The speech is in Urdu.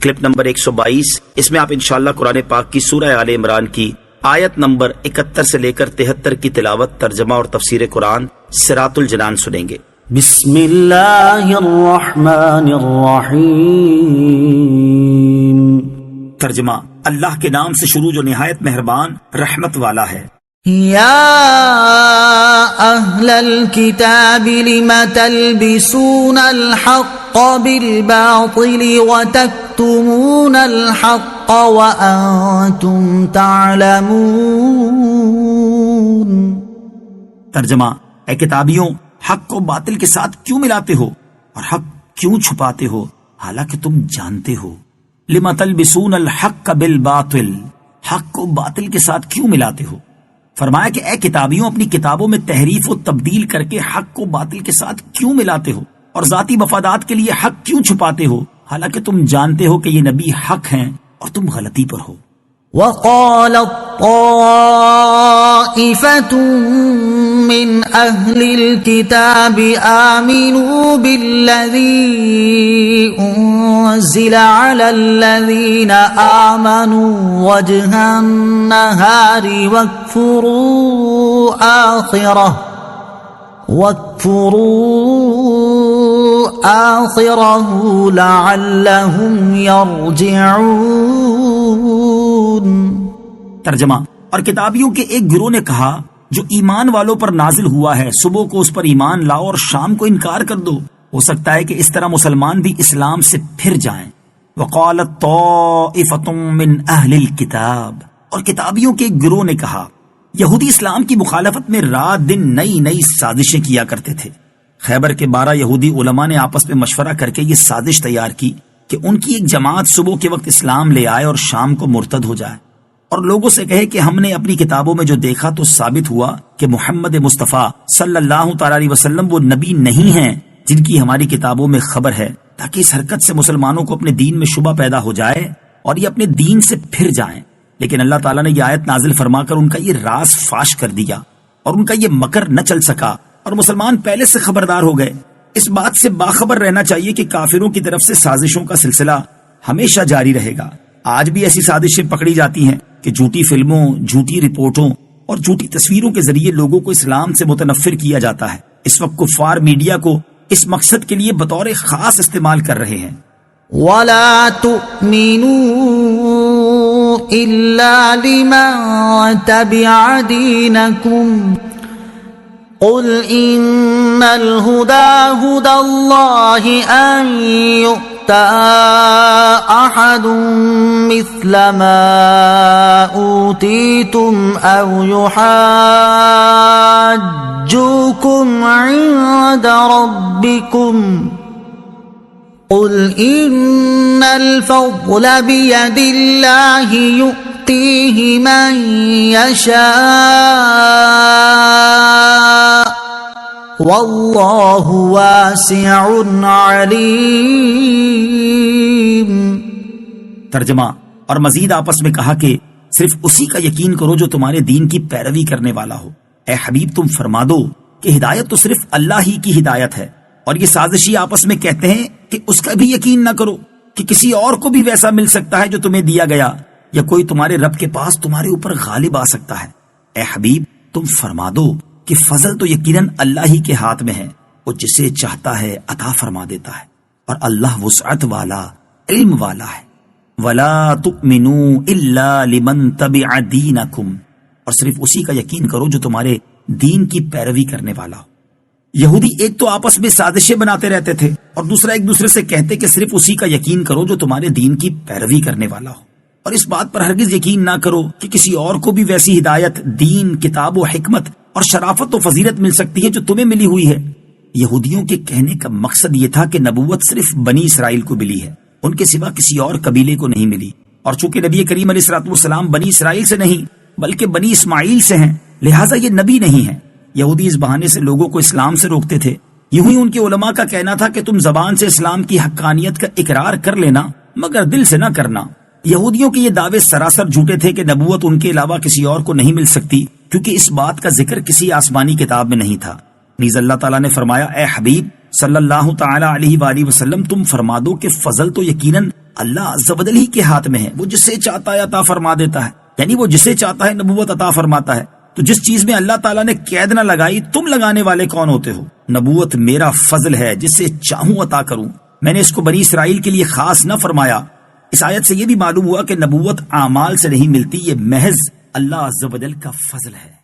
کلپ نمبر 122، اس میں آپ انشاءاللہ قرآن پاک کی سورہ آل عمران کی آیت نمبر 71 سے لے کر 73 کی تلاوت، ترجمہ اور تفسیر قرآن صراط الجنان سنیں گے۔ بسم اللہ الرحمن الرحیم۔ ترجمہ: اللہ کے نام سے شروع جو نہایت مہربان رحمت والا ہے۔ یا اہل الکتاب لم تلبسون الحق بالباطل وتکتمون الحق وانتم تعلمون۔ ترجمہ: اے کتابیوں، حق کو باطل کے ساتھ کیوں ملاتے ہو اور حق کیوں چھپاتے ہو حالانکہ تم جانتے ہو۔ لم تلبسون الحق بالباطل، حق کو باطل کے ساتھ کیوں ملاتے ہو؟ فرمایا کہ اے کتابیوں، اپنی کتابوں میں تحریف و تبدیل کر کے حق کو باطل کے ساتھ کیوں ملاتے ہو اور ذاتی مفادات کے لیے حق کیوں چھپاتے ہو حالانکہ تم جانتے ہو کہ یہ نبی حق ہیں اور تم غلطی پر ہو۔ وقالت طائفة من أهل الكتاب آمنوا بالذي أنزل على الذين آمنوا وجه النهار واكفروا آخره لعلهم يرجعون۔ ترجمہ: اور کتابیوں کے ایک گروہ نے کہا جو ایمان والوں پر نازل ہوا ہے صبح کو اس پر ایمان لاؤ اور شام کو انکار کر دو، ہو سکتا ہے کہ اس طرح مسلمان بھی اسلام سے پھر جائیں۔ وقالت طائفة من اہل الکتاب، اور کتابیوں کے ایک گروہ نے کہا، یہودی اسلام کی مخالفت میں رات دن نئی نئی سازشیں کیا کرتے تھے۔ خیبر کے 12 یہودی علماء نے آپس میں مشورہ کر کے یہ سازش تیار کی کہ ان کی ایک جماعت صبح کے وقت اسلام لے آئے اور شام کو مرتد ہو جائے، اور لوگوں سے کہے کہ ہم نے اپنی کتابوں میں جو دیکھا تو ثابت ہوا کہ محمد مصطفیٰ صلی اللہ تعالی علیہ وسلم وہ نبی نہیں ہیں جن کی ہماری کتابوں میں خبر ہے، تاکہ اس حرکت سے مسلمانوں کو اپنے دین میں شبہ پیدا ہو جائے اور یہ اپنے دین سے پھر جائیں۔ لیکن اللہ تعالیٰ نے یہ آیت نازل فرما کر ان کا یہ راز فاش کر دیا اور ان کا یہ مکر نہ چل سکا اور مسلمان پہلے سے خبردار ہو گئے۔ اس بات سے باخبر رہنا چاہیے کہ کافروں کی طرف سے سازشوں کا سلسلہ ہمیشہ جاری رہے گا۔ آج بھی ایسی سازشیں پکڑی جاتی ہیں کہ جھوٹی فلموں، جھوٹی رپورٹوں اور جھوٹی تصویروں کے ذریعے لوگوں کو اسلام سے متنفر کیا جاتا ہے۔ اس وقت کفار میڈیا کو اس مقصد کے لیے بطور خاص استعمال کر رہے ہیں۔ وَلَا تُؤْمِنُوا إِلَّا لِمَن تَبِعَ دِينَكُمْ قُلْ إِنَّ الْهُدَى هُدَى اللَّهِ أَن يُؤْتَىٰ أَحَدٌ مِثْلَ مَا أُوتِيتُمْ أَوْ يُحَاجُّوكُمْ عِندَ رَبِّكُمْ قُلْ إِنَّ الْفَضْلَ بِيَدِ اللَّهِ يُؤْتِيهِ مَن يَشَاءُ وَاللَّهُ وَاسِعٌ عَلِيمٌ۔ ترجمہ: اور مزید آپس میں کہا کہ صرف اسی کا یقین کرو جو تمہارے دین کی پیروی کرنے والا ہو۔ اے حبیب، تم فرما دو کہ ہدایت تو صرف اللہ ہی کی ہدایت ہے، اور یہ سازشی آپس میں کہتے ہیں کہ اس کا بھی یقین نہ کرو کہ کسی اور کو بھی ویسا مل سکتا ہے جو تمہیں دیا گیا، یا کوئی تمہارے رب کے پاس تمہارے اوپر غالب آ سکتا ہے۔ اے حبیب، تم فرما دو کہ فضل تو یقیناً اللہ ہی کے ہاتھ میں ہے، وہ جسے چاہتا ہے عطا فرما دیتا ہے، اور اللہ وسعت والا، علم والا ہے۔ وَلَا تُؤْمِنُوا إِلَّا لِمَن تَبِعَ دِينَكُمْ، اور صرف اسی کا یقین کرو جو تمہارے دین کی پیروی کرنے والا ہو۔ یہودی ایک تو آپس میں سازشیں بناتے رہتے تھے اور دوسرا ایک دوسرے سے کہتے کہ صرف اسی کا یقین کرو جو تمہارے دین کی پیروی کرنے والا ہو، اور اس بات پر ہرگز یقین نہ کرو کہ کسی اور کو بھی ویسی ہدایت، دین، کتاب و حکمت اور شرافت و فضیلت مل سکتی ہے جو تمہیں ملی ہوئی ہے۔ یہودیوں کے کہنے کا مقصد یہ تھا کہ نبوت صرف بنی اسرائیل کو ملی ہے، ان کے سوا کسی اور قبیلے کو نہیں ملی، اور چونکہ نبی کریم علیہ الصلوۃ والسلام بنی اسرائیل سے نہیں بلکہ بنی اسماعیل سے ہیں، لہٰذا یہ نبی نہیں ہے۔ یہودی اس بہانے سے لوگوں کو اسلام سے روکتے تھے۔ یوں ہی ان کے علماء کا کہنا تھا کہ تم زبان سے اسلام کی حقانیت کا اقرار کر لینا مگر دل سے نہ کرنا۔ یہودیوں کے یہ دعوے سراسر جھوٹے تھے کہ نبوت ان کے علاوہ کسی اور کو نہیں مل سکتی، کیونکہ اس بات کا ذکر کسی آسمانی کتاب میں نہیں تھا۔ نیز اللہ تعالیٰ نے فرمایا، اے حبیب، صلی اللہ تعالی علیہ وآلہ وسلم تم فرما دو کہ فضل تو یقیناً اللہ عز و جل ہی کے ہاتھ میں ہے، وہ جسے چاہتا ہے عطا فرما دیتا ہے، یعنی وہ جسے چاہتا ہے نبوت عطا فرماتا ہے۔ تو جس چیز میں اللہ تعالیٰ نے قید نہ لگائی، تم لگانے والے کون ہوتے ہو؟ نبوت میرا فضل ہے، جسے چاہوں عطا کروں، میں نے اس کو بنی اسرائیل کے لیے خاص نہ فرمایا۔ اس آیت سے یہ بھی معلوم ہوا کہ نبوت اعمال سے نہیں ملتی، یہ محض اللہ عز و جل کا فضل ہے۔